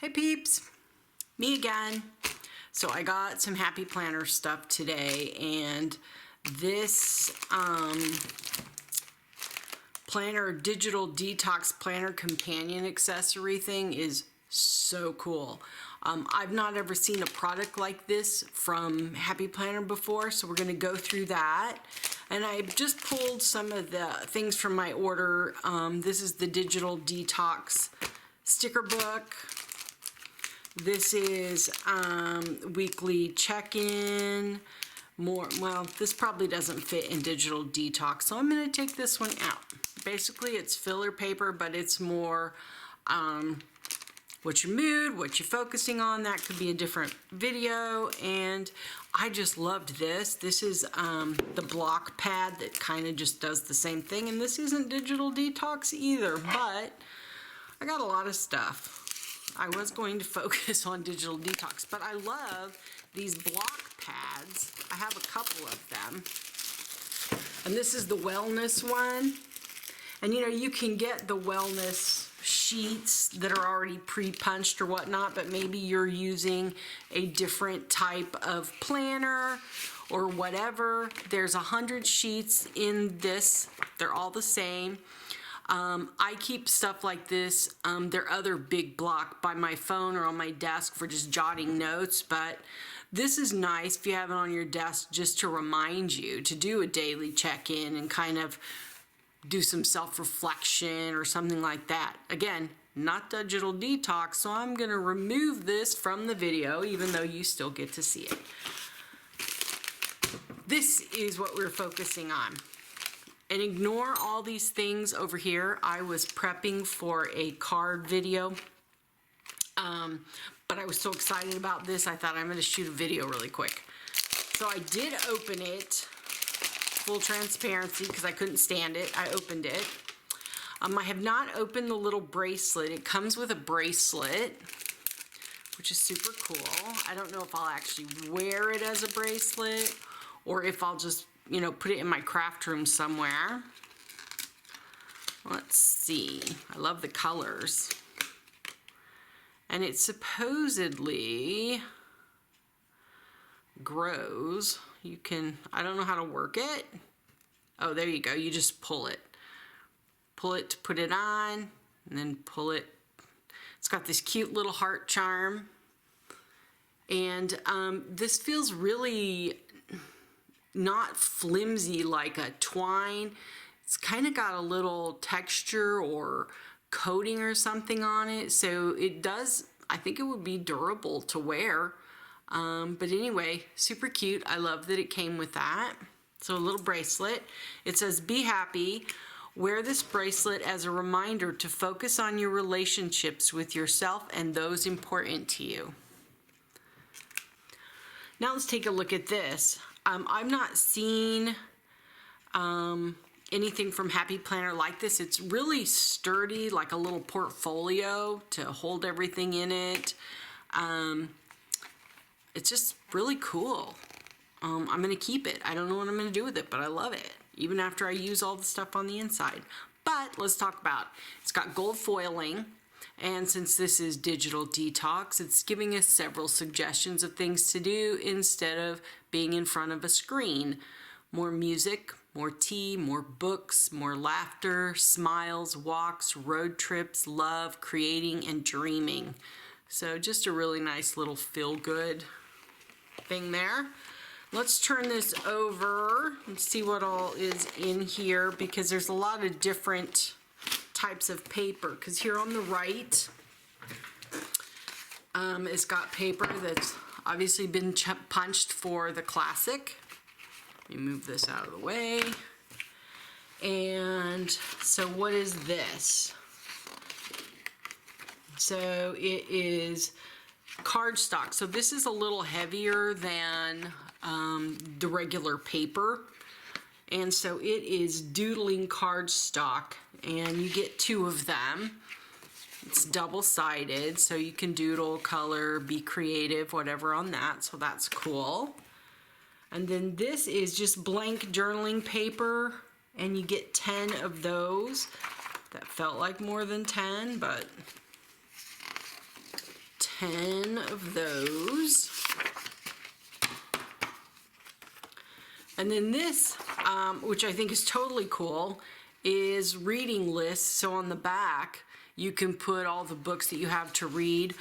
Hi peeps, me again. So I got some Happy Planner stuff today, and this planner, digital detox planner companion accessory thing is so cool. I've not ever seen a product like this from Happy Planner before, so we're going to go through that. And I just pulled some of the things from my order. This is the digital detox sticker book. This is weekly check-in. Well, this probably doesn't fit in digital detox, so I'm going to take this one out. Basically, it's filler paper, but it's more what's your mood, what you're focusing on. That could be a different video, and I just loved this. This is the block pad that kind of just does the same thing, and this isn't digital detox either, but I got a lot of stuff. I was going to focus on digital detox, but I love these block pads. I have a couple of them. And this is the wellness one. And you know, you can get the wellness sheets that are already pre-punched or whatnot, but maybe you're using a different type of planner or whatever. There's 100 sheets in this. They're all the same. I keep stuff like this, their other big block, by my phone or on my desk for just jotting notes, but this is nice if you have it on your desk just to remind you to do a daily check-in and kind of do some self-reflection or something like that. Again, not digital detox, so I'm going to remove this from the video even though you still get to see it. This is what we're focusing on. And ignore all these things over here. I was prepping for a card video, but I was so excited about this, I thought I'm going to shoot a video really quick. So I did open it, full transparency, because I couldn't stand it. I opened it. I have not opened the little bracelet. It comes with a bracelet, which is super cool. I don't know if I'll actually wear it as a bracelet or if I'll just, you know, put it in my craft room somewhere. Let's see. I love the colors. And it supposedly grows. You can, I don't know how to work it. Oh, there you go. You just pull it. Pull it to put it on, and then pull it. It's got this cute little heart charm. And this feels really not flimsy like a twine. It's kind of got a little texture or coating or something on it, so it does, I think it would be durable to wear. But anyway, super cute. I love that it came with that. So a little bracelet. It says, "Be happy. Wear this bracelet as a reminder to focus on your relationships with yourself and those important to you." Now let's take a look at this. I've not seen anything from Happy Planner like this. It's really sturdy, like a little portfolio to hold everything in it. It's just really cool. I'm going to keep it. I don't know what I'm going to do with it, but I love it, even after I use all the stuff on the inside. But let's talk about it. It's got gold foiling. And since this is digital detox, it's giving us several suggestions of things to do instead of being in front of a screen. More music, more tea, more books, more laughter, smiles, walks, road trips, love, creating, and dreaming. So just a really nice little feel-good thing there. Let's turn this over and see what all is in here, because there's a lot of different types of paper. Because here on the right, it's got paper that's obviously been punched for the classic. Let me move this out of the way. And so what is this? So it is cardstock. So this is a little heavier than the regular paper. And so it is doodling cardstock, and you get 2 of them. It's double-sided, so you can doodle, color, be creative, whatever on that, so that's cool. And then this is just blank journaling paper, and you get 10 of those. That felt like more than 10, but 10 of those. And then this, which I think is totally cool, is reading lists. So on the back, you can put all the books that you have to read.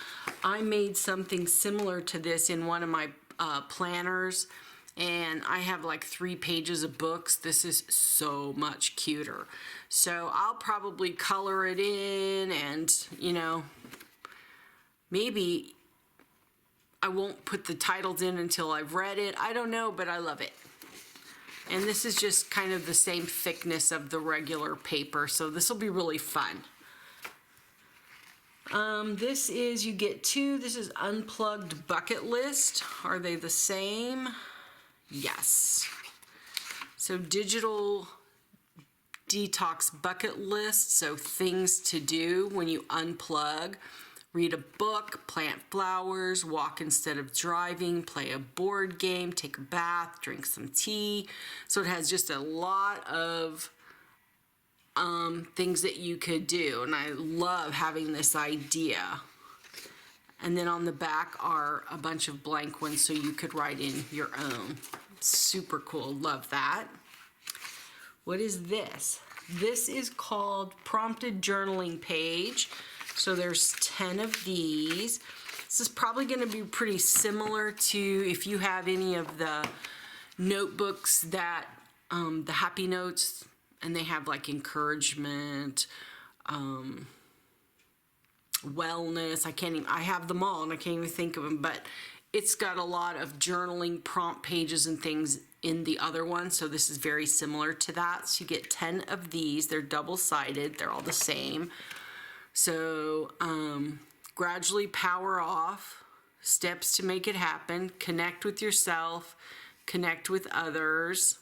I made something similar to this in one of my planners, and I have like 3 pages of books. This is so much cuter. So I'll probably color it in, and you know, maybe I won't put the titles in until I've read it. I don't know, but I love it. And this is just kind of the same thickness of the regular paper, so this will be really fun. This is, you get 2. This is Unplugged Bucket List. Are they the same? Yes. So digital detox bucket list, so things to do when you unplug. Read a book, plant flowers, walk instead of driving, play a board game, take a bath, drink some tea. So it has just a lot of things that you could do, and I love having this idea. And then on the back are a bunch of blank ones so you could write in your own. Super cool, love that. What is this? This is called Prompted Journaling Page. So there's 10 of these. This is probably going to be pretty similar to if you have any of the notebooks that, the Happy Notes, and they have like encouragement, wellness. I have them all and I can't even think of them, but it's got a lot of journaling prompt pages and things in the other one. So this is very similar to that. So you get 10 of these. They're double-sided. They're all the same. So gradually power off, steps to make it happen, connect with yourself, connect with others.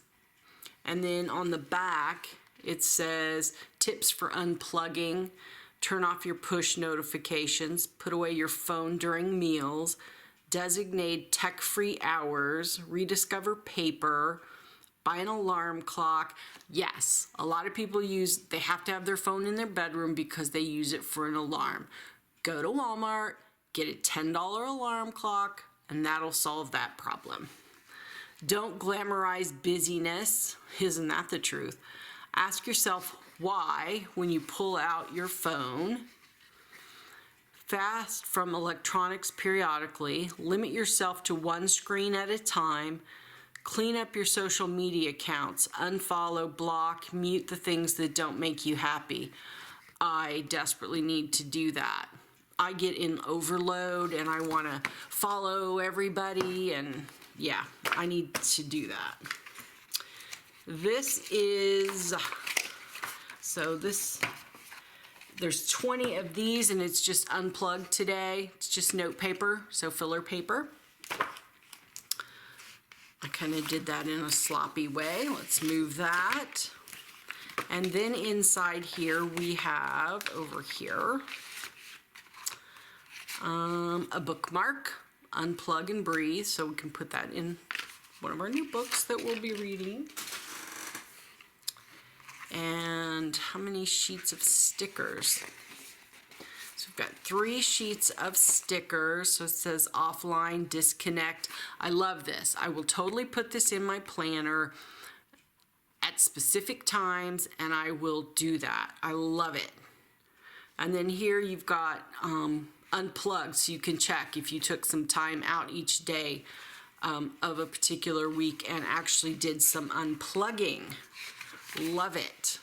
And then on the back, it says tips for unplugging, turn off your push notifications, put away your phone during meals, designate tech-free hours, rediscover paper, buy an alarm clock. Yes, a lot of people they have to have their phone in their bedroom because they use it for an alarm. Go to Walmart, get a $10 alarm clock, and that'll solve that problem. Don't glamorize busyness. Isn't that the truth? Ask yourself why when you pull out your phone. Fast from electronics periodically. Limit yourself to one screen at a time. Clean up your social media accounts. Unfollow, block, mute the things that don't make you happy. I desperately need to do that. I get in overload and I want to follow everybody, and yeah, I need to do that. This is, there's 20 of these and it's just unplugged today. It's just note paper, so filler paper. I kind of did that in a sloppy way. Let's move that. And then inside here we have, over here, a bookmark, Unplug and Breathe, so we can put that in one of our new books that we'll be reading. And how many sheets of stickers? So we've got 3 sheets of stickers. So it says offline, disconnect. I love this. I will totally put this in my planner at specific times, and I will do that. I love it. And then here you've got unplugged, so you can check if you took some time out each day of a particular week and actually did some unplugging. Love it.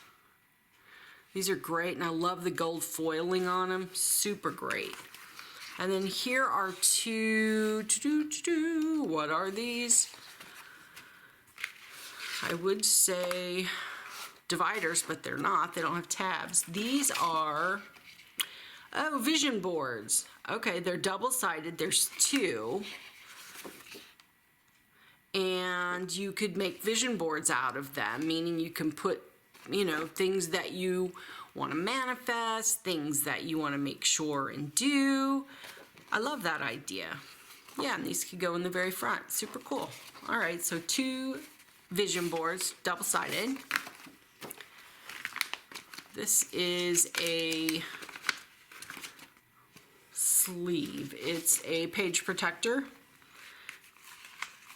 These are great, and I love the gold foiling on them. Super great. And then here are 2, what are these? I would say dividers, but they're not. They don't have tabs. These are, oh, vision boards. Okay, they're double-sided. There's 2. And you could make vision boards out of them, meaning you can put, you know, things that you want to manifest, things that you want to make sure and do. I love that idea. Yeah, and these could go in the very front. Super cool. All right, so 2 vision boards, double-sided. This is a sleeve. It's a page protector.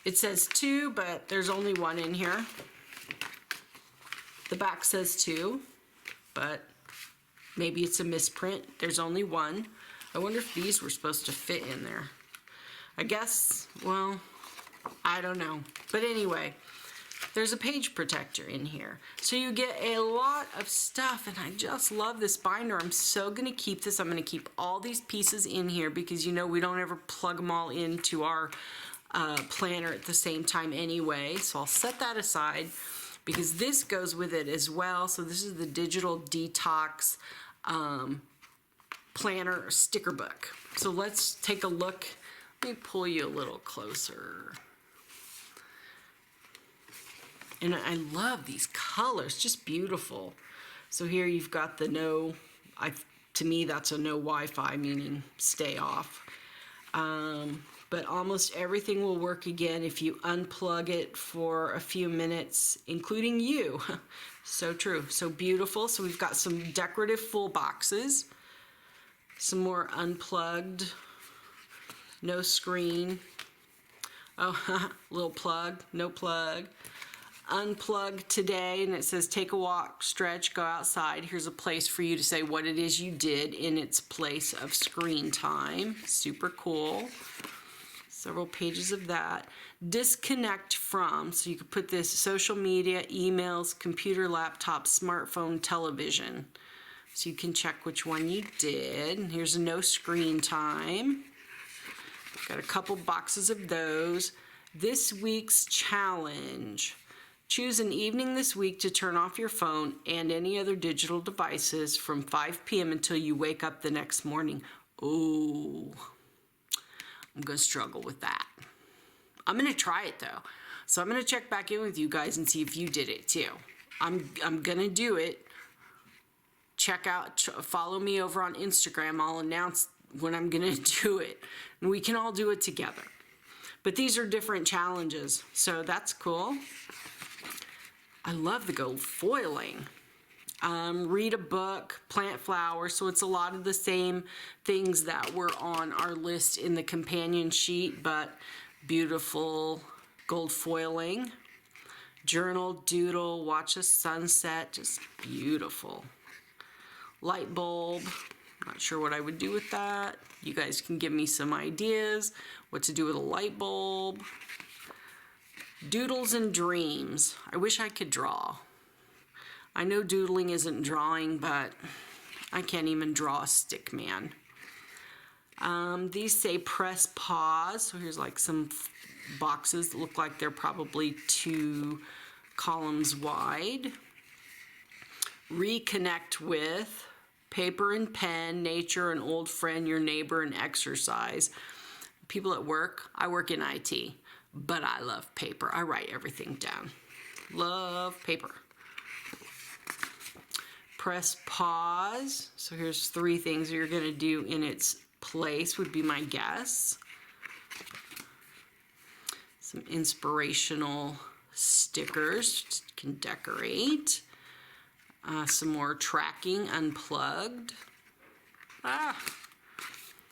It says 2, but there's only 1 in here. The back says 2, but maybe it's a misprint. There's only 1. I wonder if these were supposed to fit in there. I guess, well, I don't know. But anyway, there's a page protector in here. So you get a lot of stuff, and I just love this binder. I'm so gonna keep this. I'm gonna keep all these pieces in here because you know we don't ever plug them all into our planner at the same time anyway. So I'll set that aside because this goes with it as well. So this is the Digital Detox planner sticker book. So let's take a look. Let me pull you a little closer. And I love these colors, just beautiful. So here you've got the to me that's a no Wi-Fi, meaning stay off. But almost everything will work again if you unplug it for a few minutes, including you. So true, so beautiful. So we've got some decorative full boxes, some more unplugged, no screen. Oh, little plug, no plug. Unplug today, and it says take a walk, stretch, go outside. Here's a place for you to say what it is you did in its place of screen time. Super cool. Several pages of that. Disconnect from, so you could put this social media, emails, computer, laptop, smartphone, television. So you can check which one you did. And here's a no screen time. Got a couple boxes of those. This week's challenge. Choose an evening this week to turn off your phone and any other digital devices from 5 p.m. until you wake up the next morning. Oh, I'm going to struggle with that. I'm going to try it though. So I'm going to check back in with you guys and see if you did it too. I'm going to do it. Check out, follow me over on Instagram. I'll announce when I'm going to do it. And we can all do it together. But these are different challenges, so that's cool. I love the gold foiling. Read a book, plant flowers, so it's a lot of the same things that were on our list in the companion sheet, but beautiful gold foiling. Journal, doodle, watch a sunset, just beautiful. Light bulb, not sure what I would do with that. You guys can give me some ideas what to do with a light bulb. Doodles and dreams. I wish I could draw. I know doodling isn't drawing, but I can't even draw a stick man. These say press pause. So here's like some boxes that look like they're probably 2 columns wide. Reconnect with, paper and pen, nature, an old friend, your neighbor, and exercise. People at work, I work in IT, but I love paper. I write everything down. Love paper. Press pause. So here's 3 things you're gonna do in its place would be my guess. Some inspirational stickers can decorate. Some more tracking, unplugged.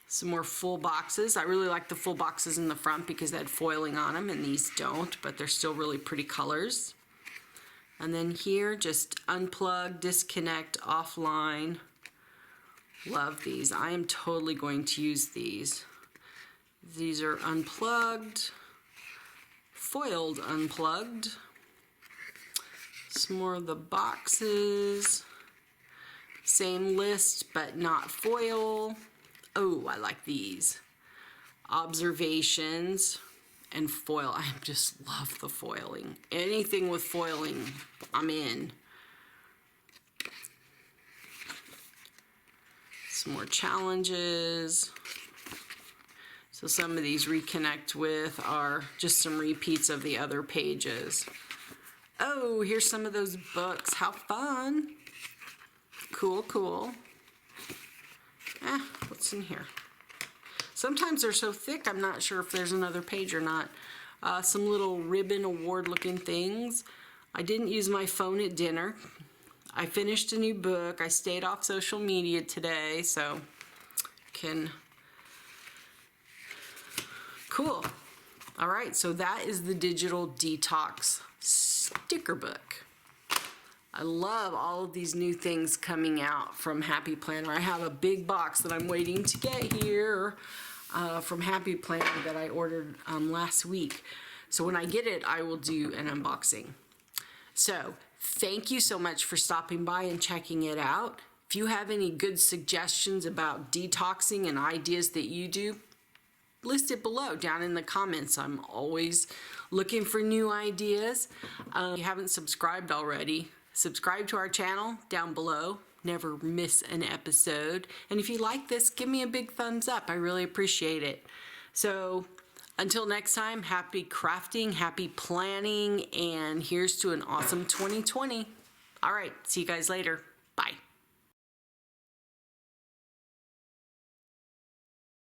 Some more full boxes. I really like the full boxes in the front because they had foiling on them, and these don't, but they're still really pretty colors. And then here, just unplug, disconnect, offline. Love these. I am totally going to use these. These are unplugged, foiled unplugged. Some more of the boxes. Same list, but not foil. Oh, I like these. Observations and foil. I just love the foiling. Anything with foiling, I'm in. Some more challenges. So some of these reconnect with are just some repeats of the other pages. Oh, here's some of those books. How fun. Cool, cool. What's in here? Sometimes they're so thick, I'm not sure if there's another page or not. Some little ribbon award looking things. I didn't use my phone at dinner. I finished a new book. I stayed off social media today, so can Cool. All right, so that is the Digital Detox sticker book. I love all of these new things coming out from Happy Planner. I have a big box that I'm waiting to get here from Happy Planner that I ordered last week. So when I get it, I will do an unboxing. So thank you so much for stopping by and checking it out. If you have any good suggestions about detoxing and ideas that you do, list it below down in the comments. I'm always looking for new ideas. If you haven't subscribed already, subscribe to our channel down below. Never miss an episode. And if you like this, give me a big thumbs up. I really appreciate it. So until next time, happy crafting, happy planning, and here's to an awesome 2020. All right, see you guys later. Bye.